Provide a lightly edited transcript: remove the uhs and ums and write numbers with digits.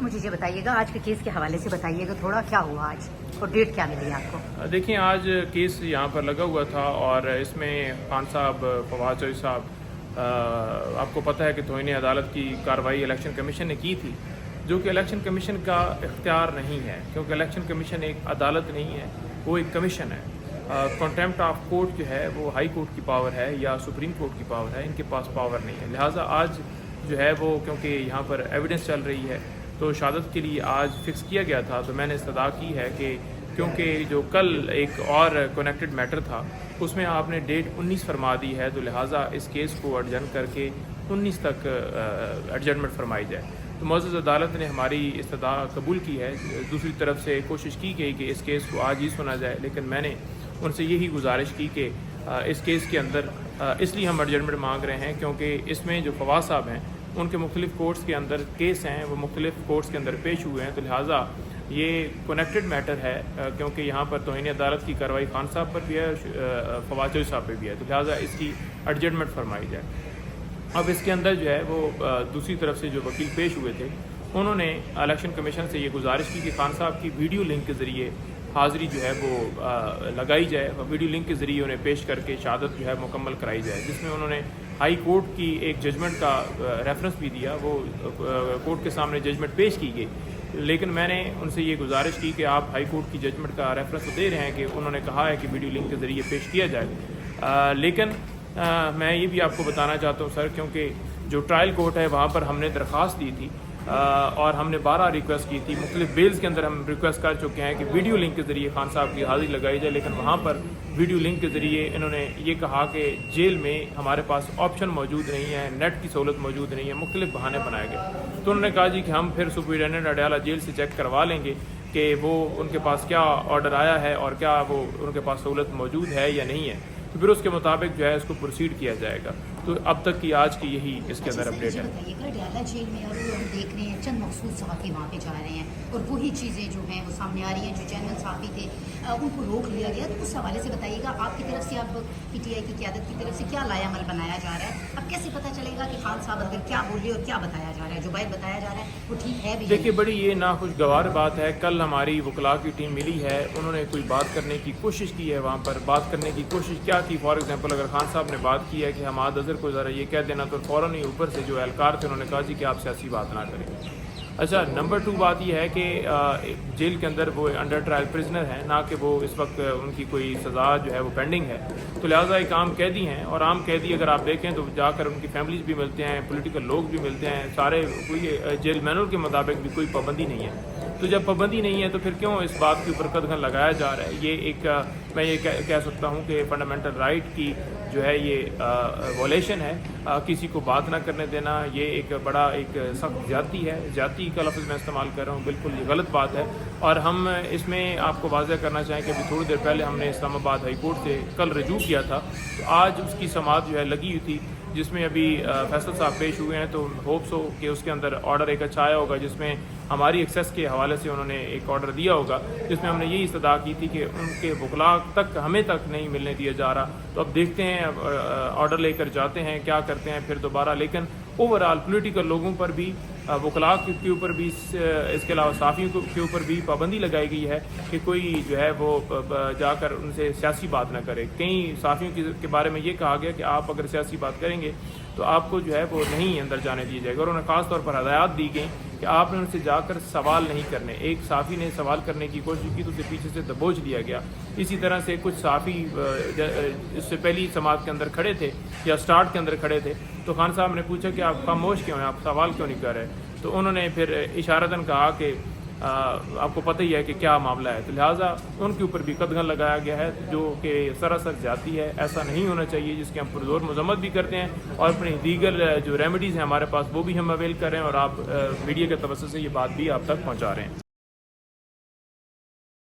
مجھے یہ بتائیے گا آج کے کیس کے حوالے سے بتائیے گا تھوڑا، کیا ہوا آج اور ڈیٹ کیا ملی آپ کو؟ دیکھیں، آج کیس یہاں پر لگا ہوا تھا اور اس میں خان صاحب، فواد چوہدری صاحب، آپ کو پتہ ہے کہ توہین عدالت کی کارروائی الیکشن کمیشن نے کی تھی، جو کہ الیکشن کمیشن کا اختیار نہیں ہے، کیونکہ الیکشن کمیشن ایک عدالت نہیں ہے، وہ ایک کمیشن ہے۔ کنٹیمپٹ آف کورٹ جو ہے وہ ہائی کورٹ کی پاور ہے یا سپریم کورٹ کی پاور ہے، ان کے پاس پاور نہیں ہے۔ لہٰذا آج جو ہے وہ کیونکہ یہاں پر ایویڈنس چل رہی ہے تو شہادت کے لیے آج فکس کیا گیا تھا، تو میں نے استدعا کی ہے کہ کیونکہ جو کل ایک اور کنیکٹڈ میٹر تھا اس میں آپ نے ڈیٹ 19 فرما دی ہے، تو لہٰذا اس کیس کو ایڈجن کر کے 19 تک ایڈجسٹمنٹ فرمائی جائے۔ تو معزز عدالت نے ہماری استدعا قبول کی ہے۔ دوسری طرف سے کوشش کی گئی کہ اس کیس کو آج ہی سنا جائے، لیکن میں نے ان سے یہی گزارش کی کہ اس کیس کے اندر اس لیے ہم ایڈجسٹمنٹ مانگ رہے ہیں کیونکہ اس میں جو فواد صاحب ہیں ان کے مختلف کورٹس کے اندر کیس ہیں، وہ مختلف کورٹس کے اندر پیش ہوئے ہیں، تو لہٰذا یہ کنیکٹڈ میٹر ہے، کیونکہ یہاں پر توہین عدالت کی کارروائی خان صاحب پر بھی ہے، فواد چوہدری صاحب پہ بھی ہے، تو لہٰذا اس کی ایڈجسٹمنٹ فرمائی جائے۔ اب اس کے اندر جو ہے وہ دوسری طرف سے جو وکیل پیش ہوئے تھے انہوں نے الیکشن کمیشن سے یہ گزارش کی کہ خان صاحب کی ویڈیو لنک کے ذریعے حاضری جو ہے وہ لگائی جائے، ویڈیو لنک کے ذریعے انہیں پیش کر کے شہادت جو ہے مکمل کرائی جائے، جس میں انہوں نے ہائی کورٹ کی ایک ججمنٹ کا ریفرنس بھی دیا، وہ کورٹ کے سامنے ججمنٹ پیش کی گئی، لیکن میں نے ان سے یہ گزارش کی کہ آپ ہائی کورٹ کی ججمنٹ کا ریفرنس تو دے رہے ہیں کہ انہوں نے کہا ہے کہ ویڈیو لنک کے ذریعے پیش کیا جائے، لیکن میں یہ بھی آپ کو بتانا چاہتا ہوں سر، کیونکہ جو ٹرائل کورٹ ہے وہاں پر ہم نے درخواست دی تھی اور ہم نے 12 ریکویسٹ کی تھی، مختلف بیلز کے اندر ہم ریکویسٹ کر چکے ہیں کہ ویڈیو لنک کے ذریعے خان صاحب کی حاضری لگائی جائے، لیکن وہاں پر ویڈیو لنک کے ذریعے انہوں نے یہ کہا کہ جیل میں ہمارے پاس آپشن موجود نہیں ہے، نیٹ کی سہولت موجود نہیں ہے، مختلف بہانے بنائے گئے، تو انہوں نے کہا جی کہ ہم پھر سپرنٹینڈنٹ اڈیالہ جیل سے چیک کروا لیں گے کہ وہ ان کے پاس کیا آرڈر آیا ہے اور کیا وہ ان کے پاس سہولت موجود ہے یا نہیں ہے، تو پھر اس کے مطابق جو ہے اس کو پروسیڈ کیا جائے گا۔ تو اب تک کی آج کی یہی اس کے اندر اپڈیٹ ہے۔ بتائیے گا اڈیالہ جیل میں اور ہم دیکھ رہے ہیں چند مخصوص صحافی وہاں پہ جا رہے ہیں اور وہی چیزیں جو ہیں وہ سامنے آ رہی ہیں، جو چینل صحافی تھے ان کو روک لیا گیا، تو اس حوالے سے بتائیے گا آپ کی طرف سے، اب پی ٹی آئی کی قیادت کی طرف سے کیا لائے عمل بنایا جا رہا ہے؟ اب کیسے پتہ چلے گا کہ خان صاحب اندر کیا بول رہے اور کیا بتایا جا رہا ہے، جو باہر بتایا جا رہا ہے وہ ٹھیک ہے بھی؟ دیکھیے، بڑی یہ ناخوشگوار بات ہے، کل ہماری وکلاء کی ٹیم ملی ہے، انہوں نے کوئی بات کرنے کی کوشش کی ہے، وہاں پر بات کرنے کی کوشش کیا کی، فار ایگزامپل اگر خان صاحب نے بات کی ہے کہ حماد اظہر کو ذرا یہ کہہ دینا، تو فوراً ہی اوپر سے جو اہلکار تھے انہوں نے کہا جی کہ آپ سیاسی بات نہ کریں۔ اچھا، نمبر 2 بات یہ ہے کہ جیل کے اندر وہ انڈر ٹرائل پرزنر ہیں، نہ کہ وہ اس وقت ان کی کوئی سزا جو ہے وہ پینڈنگ ہے، تو لہٰذا ایک عام قیدی ہیں، اور عام قیدی اگر آپ دیکھیں تو جا کر ان کی فیملیز بھی ملتے ہیں، پولیٹیکل لوگ بھی ملتے ہیں، سارے کوئی جیل مینول کے مطابق بھی کوئی پابندی نہیں ہے، تو جب پابندی نہیں ہے تو پھر کیوں اس بات کے اوپر قدغن لگایا جا رہا ہے؟ یہ ایک میں یہ کہہ سکتا ہوں کہ فنڈامنٹل رائٹ کی جو ہے یہ وائلیشن ہے، کسی کو بات نہ کرنے دینا، یہ ایک بڑا ایک سخت زیادتی ہے، زیادتی کا لفظ میں استعمال کر رہا ہوں، بالکل یہ غلط بات ہے، اور ہم اس میں آپ کو واضح کرنا چاہیں کہ ابھی تھوڑی دیر پہلے ہم نے اسلام آباد ہائی کورٹ سے کل رجوع کیا تھا، تو آج اس کی سماعت جو ہے لگی ہوئی تھی، جس میں ابھی فیصل صاحب پیش ہوئے ہیں، تو ہوپس ہو کہ اس کے اندر آرڈر ایک اچھا آیا ہوگا، جس میں ہماری ایکسیس کے حوالے سے انہوں نے ایک آرڈر دیا ہوگا، جس میں ہم نے یہی استدعا کی تھی کہ ان کے وکلاء تک ہمیں تک نہیں ملنے دیا جا رہا، تو اب دیکھتے ہیں آرڈر لے کر جاتے ہیں کیا کرتے ہیں پھر دوبارہ، لیکن اوورآل پولیٹیکل لوگوں پر بھی، وکلاء کے اوپر بھی، اس کے علاوہ صحافیوں کے اوپر بھی پابندی لگائی گئی ہے کہ کوئی جو ہے وہ جا کر ان سے سیاسی بات نہ کرے۔ کئی صحافیوں کے بارے میں یہ کہا گیا کہ آپ اگر سیاسی بات کریں گے تو آپ کو جو ہے وہ نہیں اندر جانے دیا جائے گا، اور انہیں خاص طور پر ہدایات دی گئی کہ آپ نے ان سے جا کر سوال نہیں کرنے۔ ایک صحافی نے سوال کرنے کی کوشش کی تو اسے پیچھے سے دبوچ لیا گیا۔ اسی طرح سے کچھ صحافی اس سے پہلی سماعت کے اندر کھڑے تھے یا سٹارٹ کے اندر کھڑے تھے، تو خان صاحب نے پوچھا کہ آپ خاموش کیوں ہیں، آپ سوال کیوں نہیں کر رہے، تو انہوں نے پھر اشارتاً کہا کہ آپ کو پتہ ہی ہے کہ کیا معاملہ ہے، تو لہٰذا ان کے اوپر بھی قدغن لگایا گیا ہے، جو کہ سراسر زیادتی ہے، ایسا نہیں ہونا چاہیے، جس کی ہم پرزور مذمت بھی کرتے ہیں، اور اپنی دیگر جو ریمیڈیز ہیں ہمارے پاس وہ بھی ہم اویل کر رہے ہیں، اور آپ میڈیا کے توسط سے یہ بات بھی آپ تک پہنچا رہے ہیں۔